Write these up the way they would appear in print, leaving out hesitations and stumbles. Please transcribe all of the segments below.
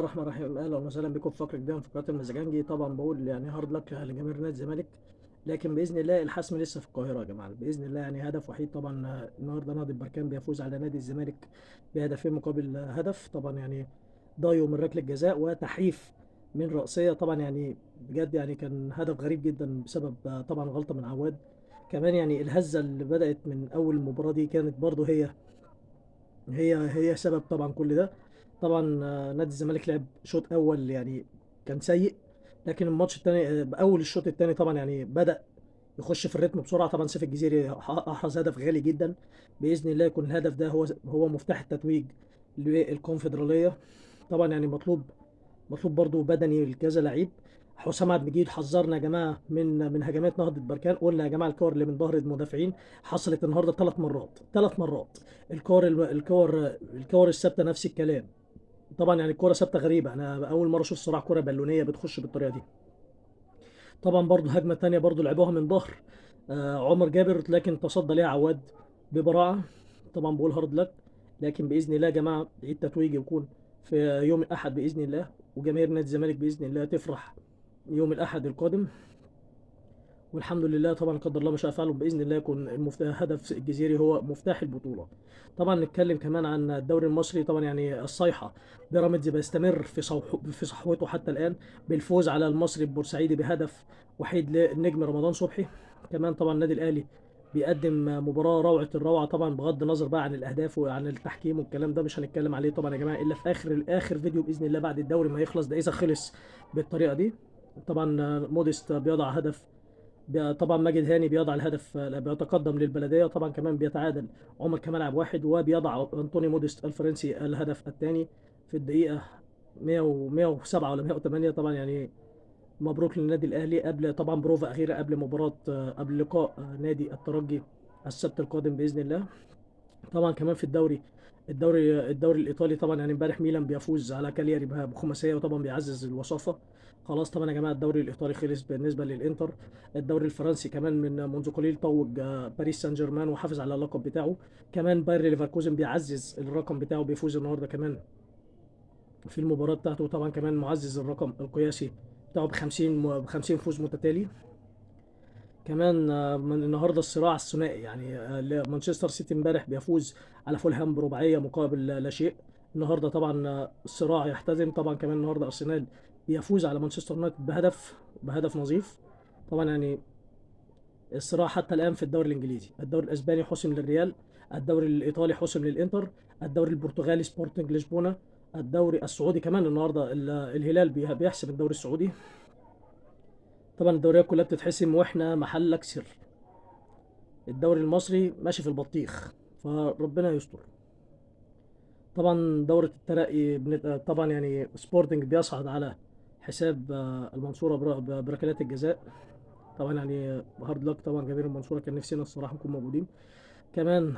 الرحمن الرحيم. اهلا وسهلا بكم في فقره جديده من فقرات المزاجنجي. طبعا بقول يعني هارد لك لجماهير نادي الزمالك، لكن باذن الله الحسم لسه في القاهره يا جماعه. باذن الله يعني هدف وحيد طبعا. النهارده نهضه بركان بيفوز على نادي الزمالك بهدفين مقابل هدف. طبعا يعني ضايعوا من ركله جزاء وتحريف من رأسية. طبعا يعني بجد يعني كان هدف غريب جدا بسبب طبعا غلطه من عواد. كمان يعني الهزه اللي بدأت من اول المباراه دي كانت برضه هي سبب طبعا كل ده. طبعا نادي الزمالك لعب شوط اول يعني كان سيء، لكن الماتش الثاني باول الشوط الثاني طبعا يعني بدأ يخش في الريتم بسرعه. طبعا سيف الجزيري احرز هدف غالي جدا. باذن الله يكون الهدف ده هو مفتاح التتويج للكونفدراليه. طبعا يعني مطلوب برضو بدني لكذا لعيب. حسام عبد المجيد حذرنا يا جماعه من هجمات نهضه بركان. قلنا يا جماعه الكور اللي من ظهر المدافعين حصلت النهارده ثلاث مرات. الكور الثابته نفس الكلام. طبعا يعني الكوره ثابته غريبه، انا اول مره اشوف صراع كوره بالونيه بتخش بالطريقه دي. طبعا برضو هجمه تانية برضو لعبوها من ظهر عمر جابر، لكن تصدى ليها عواد ببراعه. طبعا بقول هارد لك، لكن باذن الله يا جماعه عيد تتويج يكون في يوم الاحد باذن الله، وجماهير نادي الزمالك باذن الله تفرح يوم الاحد القادم. والحمد لله طبعا قدر الله ما شاء فعل، باذن الله يكون هدف الجزيري هو مفتاح البطوله. طبعا نتكلم كمان عن الدوري المصري. طبعا يعني الصيحه بيراميدز بيستمر في صحوته حتى الان بالفوز على المصري البورسعيدي بهدف وحيد للنجم رمضان صبحي. كمان طبعا النادي الاهلي بيقدم مباراه روعه الروعه. طبعا بغض النظر بقى عن الاهداف وعن التحكيم والكلام ده مش هنتكلم عليه طبعا يا جماعه الا في اخر فيديو باذن الله بعد الدوري ما يخلص، ده اذا خلص بالطريقه دي. طبعا موديست بيضع هدف. طبعا ماجد هاني بيضع الهدف، بيتقدم للبلديه. طبعا كمان بيتعادل عمر كمال عبد واحد، وبيضع انطوني موديست الفرنسي الهدف الثاني في الدقيقه 100 107 ولا 108. طبعا يعني مبروك للنادي الاهلي قبل طبعا بروفا اخيره قبل مباراه قبل لقاء نادي الترجي السبت القادم باذن الله. طبعا كمان في الدوري الايطالي. طبعا يعني امبارح ميلان بيفوز على كالياري بخماسيه، وطبعا بيعزز الوصافه. خلاص طبعا يا جماعه الدوري الايطالي خلص بالنسبه للانتر. الدوري الفرنسي كمان منذ قليل توج باريس سان جيرمان وحافظ على اللقب بتاعه. كمان باير ليفركوزن بيعزز الرقم بتاعه، بيفوز النهارده كمان في المباراه بتاعته. طبعا كمان معزز الرقم القياسي بتاعه ب 50 فوز متتالي. كمان من النهارده الصراع الثنائي يعني مانشستر سيتي امبارح بيفوز على فولهام برباعيه مقابل لا شيء. النهارده طبعا الصراع يحتدم. طبعا كمان النهارده ارسنال بيفوز على مانشستر يونايتد بهدف نظيف. طبعا يعني الصراع حتى الان في الدوري الانجليزي. الدوري الاسباني حسم للريال، الدوري الايطالي حسم للانتر، الدوري البرتغالي سبورتنج لشبونه، الدوري السعودي كمان النهارده الهلال بيحسم الدوري السعودي. طبعا الدوريات كلها بتتحسم واحنا محلك سر. الدوري المصري ماشي في البطيخ، فربنا يستر. طبعا دورة الترقي طبعا يعني سبورتنج بيصعد على حساب المنصورة بركلات الجزاء. طبعا يعني هارد لك طبعا جماهير المنصورة، كان نفسنا الصراحة نكون موجودين. كمان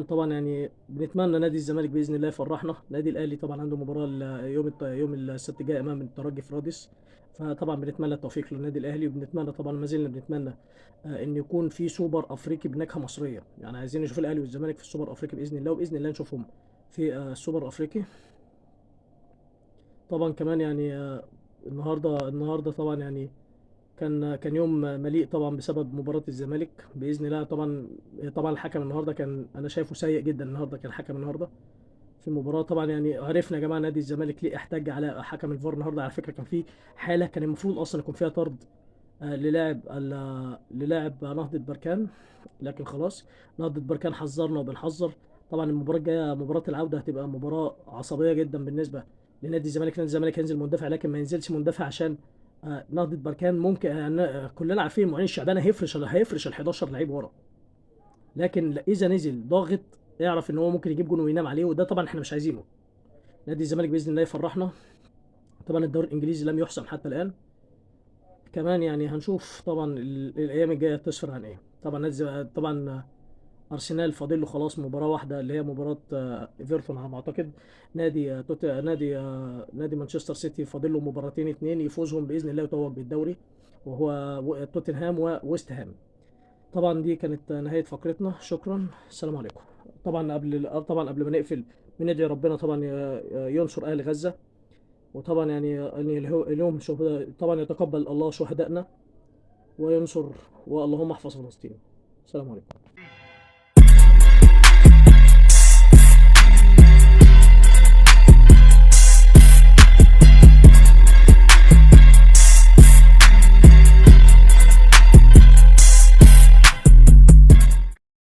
طبعا يعني بنتمنى نادي الزمالك باذن الله يفرحنا. نادي الاهلي طبعا عنده مباراه يوم السبت الجاي امام الترجي في رادس. فطبعا بنتمنى التوفيق للنادي الاهلي، وبنتمنى طبعا ما زلنا بنتمنى ان يكون في سوبر افريقي بنكهه مصريه. يعني عايزين نشوف الاهلي والزمالك في السوبر الافريقي باذن الله، وباذن الله نشوفهم في السوبر الافريقي. طبعا كمان يعني النهارده طبعا يعني كان يوم مليء طبعا بسبب مباراة الزمالك بإذن الله. طبعا الحكم النهارده كان انا شايفه سيء جدا. النهارده كان الحكم النهارده في المباراة طبعا يعني عرفنا يا جماعة نادي الزمالك ليه احتج على حكم الفار النهارده. على فكرة كان في حالة كان المفروض اصلا يكون فيها طرد للاعب نهضة بركان، لكن خلاص نهضة بركان حذرنا وبنحذر. طبعا المباراة الجاية مباراة العودة هتبقى مباراة عصبية جدا بالنسبة لنادي الزمالك. نادي الزمالك هينزل مندفع، لكن ما ينزلش مندفع عشان نهضة بركان ممكن يعني كلنا عارفين معين الشعبان هيفرش ال 11 لعيب ورا. لكن اذا نزل ضاغط اعرف ان هو ممكن يجيب جون وينام عليه، وده طبعا احنا مش عايزينه. نادي الزمالك باذن الله يفرحنا. طبعا الدوري الانجليزي لم يحسم حتى الان. كمان يعني هنشوف طبعا الايام الجايه تسفر عن ايه. طبعا ارسنال فاضل له خلاص مباراه واحده اللي هي مباراه ايفرتون على ما اعتقد. نادي نادي مانشستر سيتي فاضل له مباراتين اتنين يفوزهم باذن الله يتوج بالدوري، وهو توتنهام وويست هام. طبعا دي كانت نهايه فقرتنا، شكرا، السلام عليكم. طبعا قبل ما نقفل بندعي ربنا طبعا ينصر اهل غزه، وطبعا يعني ان اليوم شهداء، طبعا يتقبل الله شهدائنا وينصر، واللهم احفظ فلسطين. السلام عليكم.